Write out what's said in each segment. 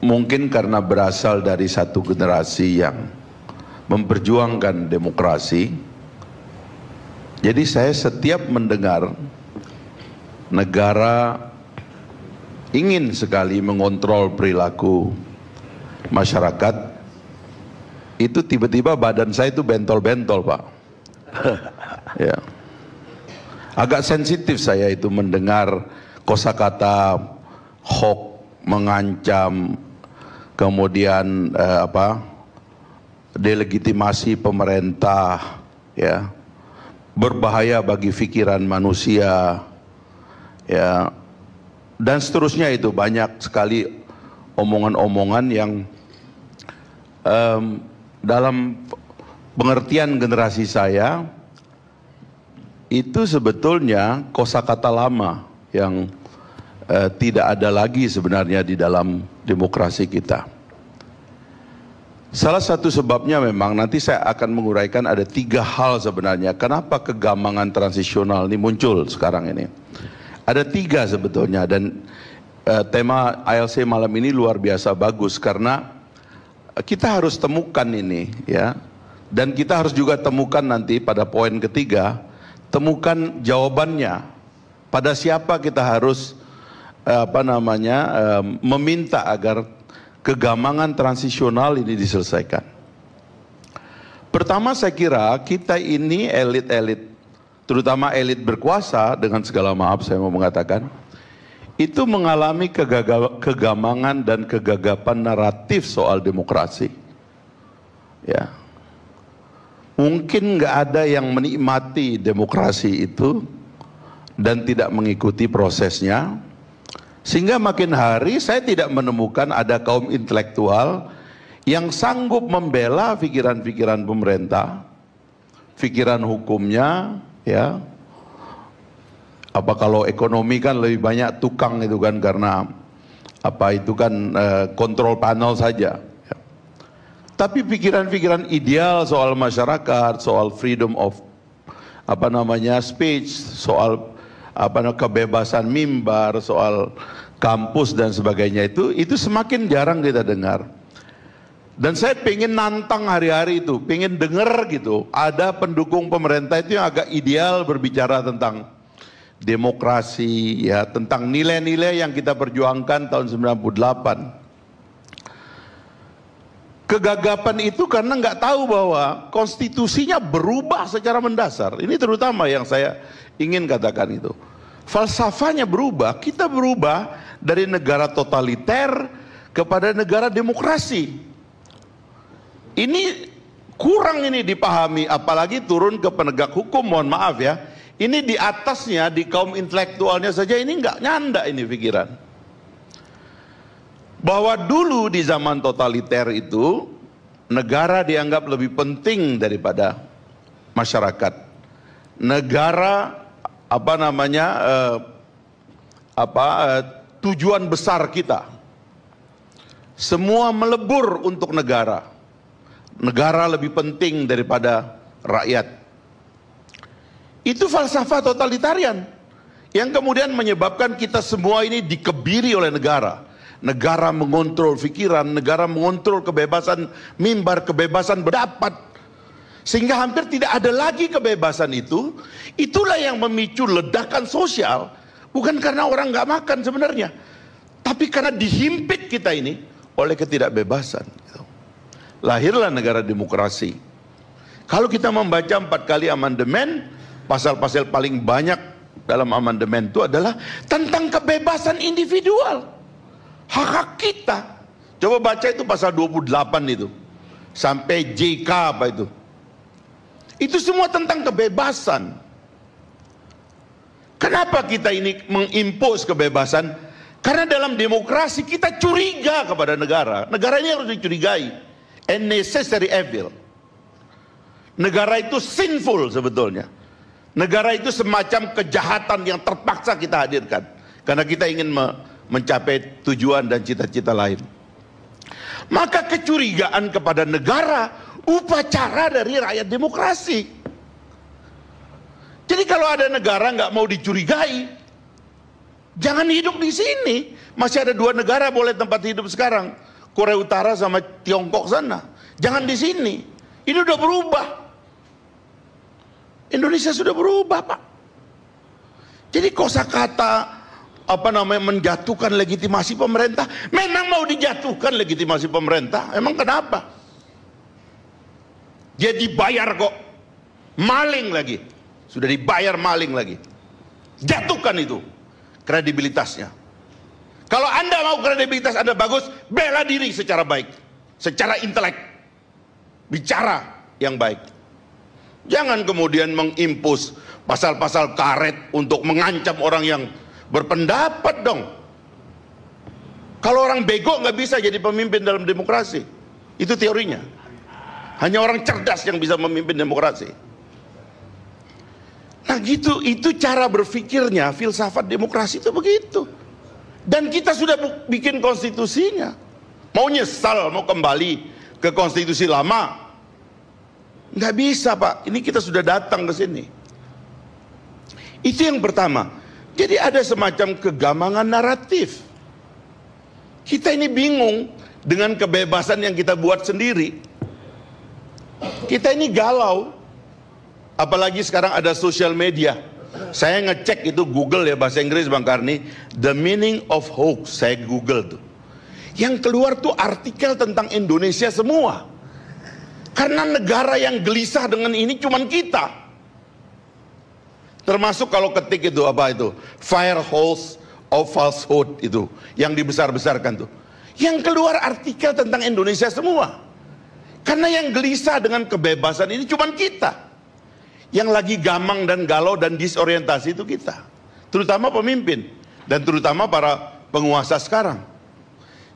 mungkin karena berasal dari satu generasi yang memperjuangkan demokrasi, jadi saya setiap mendengar negara ingin sekali mengontrol perilaku masyarakat, itu tiba-tiba badan saya itu bentol-bentol, Pak. Ya. Agak sensitif saya itu mendengar kosakata hoax, mengancam, kemudian delegitimasi pemerintah, ya, berbahaya bagi pikiran manusia, ya, dan seterusnya. Itu banyak sekali omongan-omongan yang dalam pengertian generasi saya itu sebetulnya kosakata lama yang tidak ada lagi sebenarnya di dalam demokrasi kita. Salah satu sebabnya memang nanti saya akan menguraikan ada 3 hal sebenarnya kenapa kegamangan transisional ini muncul sekarang ini. Ada 3 sebetulnya, dan tema ALC malam ini luar biasa bagus karena kita harus temukan ini, ya, dan kita harus juga temukan nanti pada poin ketiga, temukan jawabannya. Pada siapa kita harus meminta agar kegamangan transisional ini diselesaikan. Pertama, saya kira kita ini elit-elit, terutama elit berkuasa, dengan segala maaf saya mau mengatakan, itu mengalami kegamangan dan kegagapan naratif soal demokrasi. Ya, mungkin nggak ada yang menikmati demokrasi itu dan tidak mengikuti prosesnya, sehingga makin hari saya tidak menemukan ada kaum intelektual yang sanggup membela pikiran-pikiran pemerintah, pikiran hukumnya, ya. Apa kalau ekonomi kan lebih banyak tukang itu kan, karena kontrol panel saja. Ya. Tapi pikiran-pikiran ideal soal masyarakat, soal freedom of speech, soal kebebasan mimbar, soal kampus dan sebagainya, itu semakin jarang kita dengar. Dan saya pengen nantang hari-hari itu, pengen dengar gitu, ada pendukung pemerintah itu yang agak ideal berbicara tentang demokrasi, ya, tentang nilai-nilai yang kita perjuangkan tahun 98. Kegagapan itu karena nggak tahu bahwa konstitusinya berubah secara mendasar. Ini terutama yang saya ingin katakan itu. Falsafahnya berubah, kita berubah dari negara totaliter kepada negara demokrasi. Ini kurang ini dipahami, apalagi turun ke penegak hukum, mohon maaf ya. Ini di atasnya, di kaum intelektualnya saja ini nggak nyanda ini pikiran. Bahwa dulu di zaman totaliter itu, negara dianggap lebih penting daripada masyarakat. Negara tujuan besar kita. Semua melebur untuk negara. Negara lebih penting daripada rakyat. Itu falsafah totalitarian yang kemudian menyebabkan kita semua ini dikebiri oleh negara. Negara mengontrol pikiran, negara mengontrol kebebasan mimbar, kebebasan berpendapat, sehingga hampir tidak ada lagi kebebasan itu. Itulah yang memicu ledakan sosial, bukan karena orang nggak makan sebenarnya, tapi karena dihimpit kita ini oleh ketidakbebasan. Lahirlah negara demokrasi. Kalau kita membaca 4 kali amandemen, pasal-pasal paling banyak dalam amandemen itu adalah tentang kebebasan individual, hak-hak kita. Coba baca itu pasal 28 itu sampai JK itu semua tentang kebebasan. Kenapa kita ini mengimpos kebebasan? Karena dalam demokrasi kita curiga kepada negara. Negara ini harus dicurigai, and necessary evil. Negara itu sinful sebetulnya. Negara itu semacam kejahatan yang terpaksa kita hadirkan karena kita ingin mencapai tujuan dan cita-cita lain. Maka kecurigaan kepada negara upacara dari rakyat demokrasi. Jadi kalau ada negara nggak mau dicurigai, jangan hidup di sini. Masih ada 2 negara boleh tempat hidup sekarang. Korea Utara sama Tiongkok sana. Jangan di sini. Ini udah berubah. Indonesia sudah berubah, Pak. Jadi kosakata menjatuhkan legitimasi pemerintah, memang mau dijatuhkan legitimasi pemerintah. Emang kenapa? Dia dibayar kok. Maling lagi. Sudah dibayar maling lagi. Jatuhkan itu kredibilitasnya. Kalau Anda mau kredibilitas Anda bagus, bela diri secara baik, secara intelek, bicara yang baik. Jangan kemudian mengimpus pasal-pasal karet untuk mengancam orang yang berpendapat dong. Kalau orang bego nggak bisa jadi pemimpin dalam demokrasi, itu teorinya. Hanya orang cerdas yang bisa memimpin demokrasi. Nah gitu, itu cara berpikirnya, filsafat demokrasi itu begitu. Dan kita sudah bikin konstitusinya. Mau nyesal, mau kembali ke konstitusi lama, nggak bisa, Pak. Ini kita sudah datang ke sini. Itu yang pertama. Jadi ada semacam kegamangan naratif. Kita ini bingung dengan kebebasan yang kita buat sendiri. Kita ini galau. Apalagi sekarang ada sosial media. Saya ngecek itu Google ya, bahasa Inggris Bang Karni, the meaning of hoax. Saya Google tuh. Yang keluar tuh artikel tentang Indonesia semua. Karena negara yang gelisah dengan ini cuman kita. Termasuk kalau ketik itu apa itu? Fire holes of falsehood itu. Yang dibesar-besarkan tuh. Yang keluar artikel tentang Indonesia semua. Karena yang gelisah dengan kebebasan ini cuman kita. Yang lagi gamang dan galau dan disorientasi itu kita. Terutama pemimpin. Dan terutama para penguasa sekarang.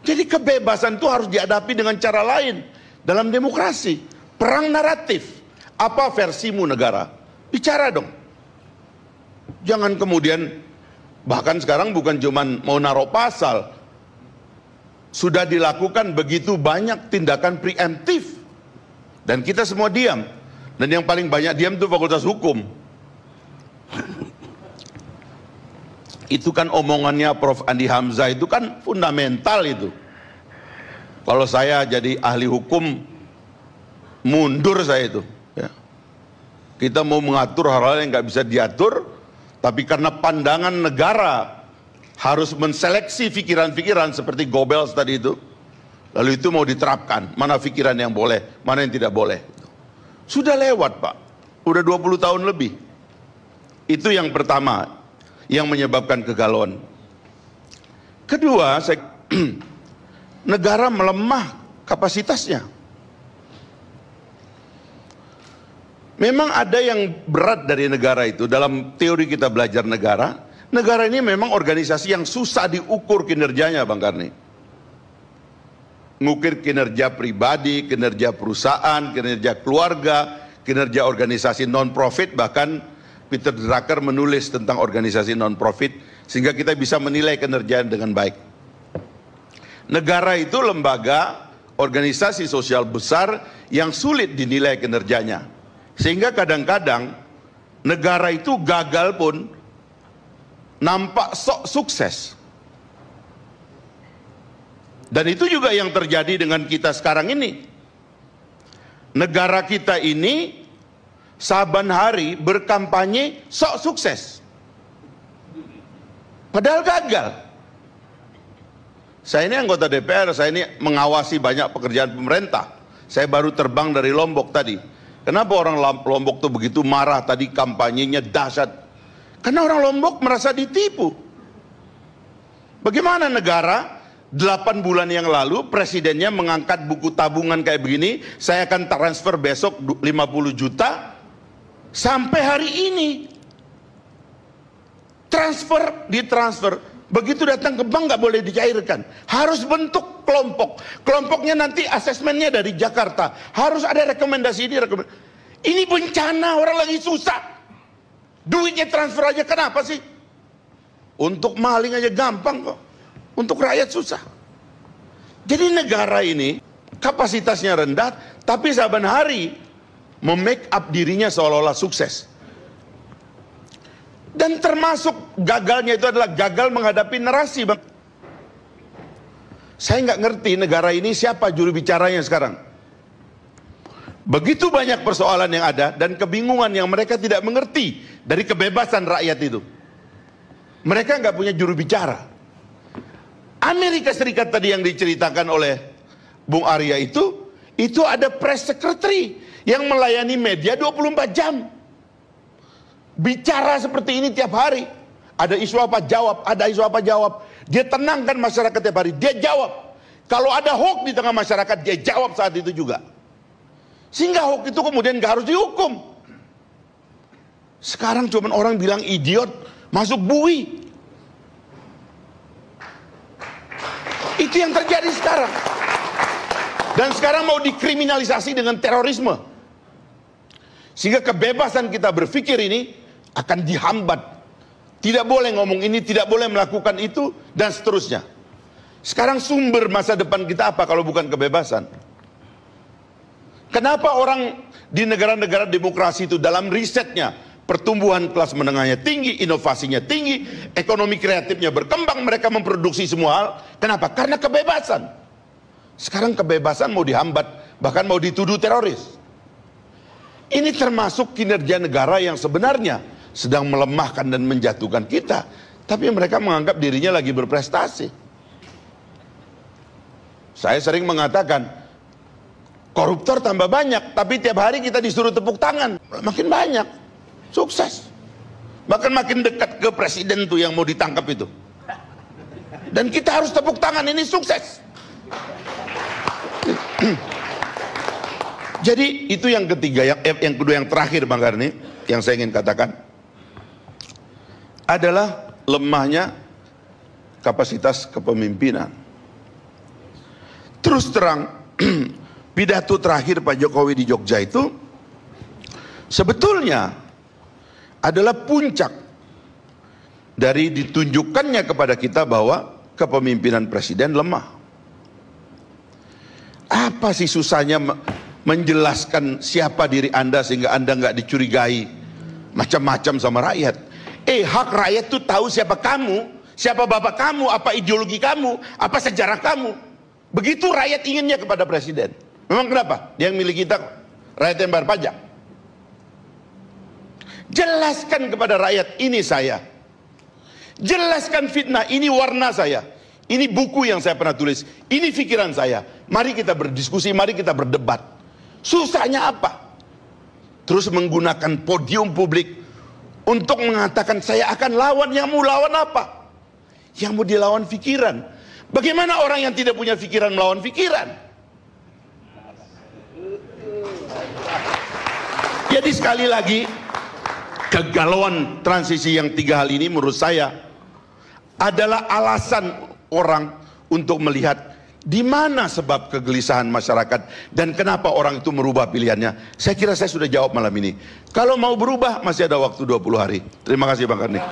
Jadi kebebasan itu harus dihadapi dengan cara lain. Dalam demokrasi. Perang naratif. Apa versimu negara? Bicara dong. Jangan kemudian, bahkan sekarang bukan cuman mau naruh pasal. Sudah dilakukan begitu banyak tindakan preemptif. Dan kita semua diam. Dan yang paling banyak diam itu Fakultas Hukum. Itu kan omongannya Prof. Andi Hamzah itu kan fundamental itu. Kalau saya jadi ahli hukum, mundur saya itu. Ya. Kita mau mengatur hal-hal yang nggak bisa diatur, tapi karena pandangan negara harus menseleksi pikiran-pikiran seperti Goebbels tadi itu. Lalu itu mau diterapkan, mana pikiran yang boleh, mana yang tidak boleh. Sudah lewat, Pak. Udah 20 tahun lebih. Itu yang pertama yang menyebabkan kegalauan. Kedua, negara melemah kapasitasnya. Memang ada yang berat dari negara itu. Dalam teori kita belajar negara, negara ini memang organisasi yang susah diukur kinerjanya, Bang Karni. Ngukir kinerja pribadi, kinerja perusahaan, kinerja keluarga, kinerja organisasi non-profit. Bahkan Peter Drucker menulis tentang organisasi non-profit sehingga kita bisa menilai kinerja dengan baik. Negara itu lembaga organisasi sosial besar yang sulit dinilai kinerjanya. Sehingga kadang-kadang negara itu gagal pun nampak sok sukses. Dan itu juga yang terjadi dengan kita sekarang ini. Negara kita ini saban hari berkampanye sok sukses. Padahal gagal. Saya ini anggota DPR, saya ini mengawasi banyak pekerjaan pemerintah. Saya baru terbang dari Lombok tadi. Kenapa orang Lombok tuh begitu marah tadi, kampanyenya dahsyat? Karena orang Lombok merasa ditipu. Bagaimana negara 8 bulan yang lalu presidennya mengangkat buku tabungan kayak begini, saya akan transfer besok 50 juta, sampai hari ini ditransfer, begitu datang ke bank nggak boleh dicairkan, harus bentuk kelompok, kelompoknya nanti asesmennya dari Jakarta, harus ada rekomendasi ini bencana, orang lagi susah, duitnya transfer aja, kenapa sih? Untuk maling aja gampang kok. Untuk rakyat susah. Jadi negara ini kapasitasnya rendah, tapi saban hari memake up dirinya seolah-olah sukses. Dan termasuk gagalnya itu adalah gagal menghadapi narasi. Saya nggak ngerti negara ini siapa juru bicaranya sekarang. Begitu banyak persoalan yang ada dan kebingungan yang mereka tidak mengerti dari kebebasan rakyat itu. Mereka nggak punya juru bicara. Amerika Serikat tadi yang diceritakan oleh Bung Arya itu ada press secretary yang melayani media 24 jam. Bicara seperti ini tiap hari. Ada isu apa jawab, ada isu apa jawab. Dia tenangkan masyarakat tiap hari, dia jawab. Kalau ada hoax di tengah masyarakat, dia jawab saat itu juga. Sehingga hoax itu kemudian gak harus dihukum. Sekarang cuma orang bilang idiot, masuk bui. Itu yang terjadi sekarang. Dan sekarang mau dikriminalisasi dengan terorisme. Sehingga kebebasan kita berpikir ini akan dihambat. Tidak boleh ngomong ini, tidak boleh melakukan itu, dan seterusnya. Sekarang sumber masa depan kita apa kalau bukan kebebasan? Kenapa orang di negara-negara demokrasi itu dalam risetnya pertumbuhan kelas menengahnya tinggi, inovasinya tinggi, ekonomi kreatifnya berkembang, mereka memproduksi semua hal. Kenapa? Karena kebebasan. Sekarang kebebasan mau dihambat, bahkan mau dituduh teroris. Ini termasuk kinerja negara yang sebenarnya sedang melemahkan dan menjatuhkan kita, tapi mereka menganggap dirinya lagi berprestasi. Saya sering mengatakan, koruptor tambah banyak, tapi tiap hari kita disuruh tepuk tangan, makin banyak, sukses. Bahkan makin dekat ke presiden tuh yang mau ditangkap itu. Dan kita harus tepuk tangan, ini sukses. Jadi itu yang ketiga, yang kedua, yang terakhir Bang Karni, yang saya ingin katakan adalah lemahnya kapasitas kepemimpinan. Terus terang, pidato terakhir Pak Jokowi di Jogja itu sebetulnya adalah puncak dari ditunjukkannya kepada kita bahwa kepemimpinan presiden lemah. Apa sih susahnya menjelaskan siapa diri Anda sehingga Anda nggak dicurigai macam-macam sama rakyat? Hak rakyat tuh tahu siapa kamu, siapa bapak kamu, apa ideologi kamu, apa sejarah kamu. Begitu rakyat inginnya kepada presiden. Memang kenapa? Dia yang milih kita, rakyat yang bayar pajak. Jelaskan kepada rakyat, ini saya. Jelaskan fitnah, ini warna saya. Ini buku yang saya pernah tulis, ini pikiran saya. Mari kita berdiskusi, mari kita berdebat. Susahnya apa? Terus menggunakan podium publik untuk mengatakan saya akan lawan. Yang mau lawan apa? Yang mau dilawan pikiran. Bagaimana orang yang tidak punya pikiran melawan pikiran? Jadi sekali lagi, kegalauan transisi yang tiga hal ini menurut saya adalah alasan orang untuk melihat di mana sebab kegelisahan masyarakat dan kenapa orang itu merubah pilihannya. Saya kira saya sudah jawab malam ini. Kalau mau berubah masih ada waktu 20 hari. Terima kasih Bang Karni.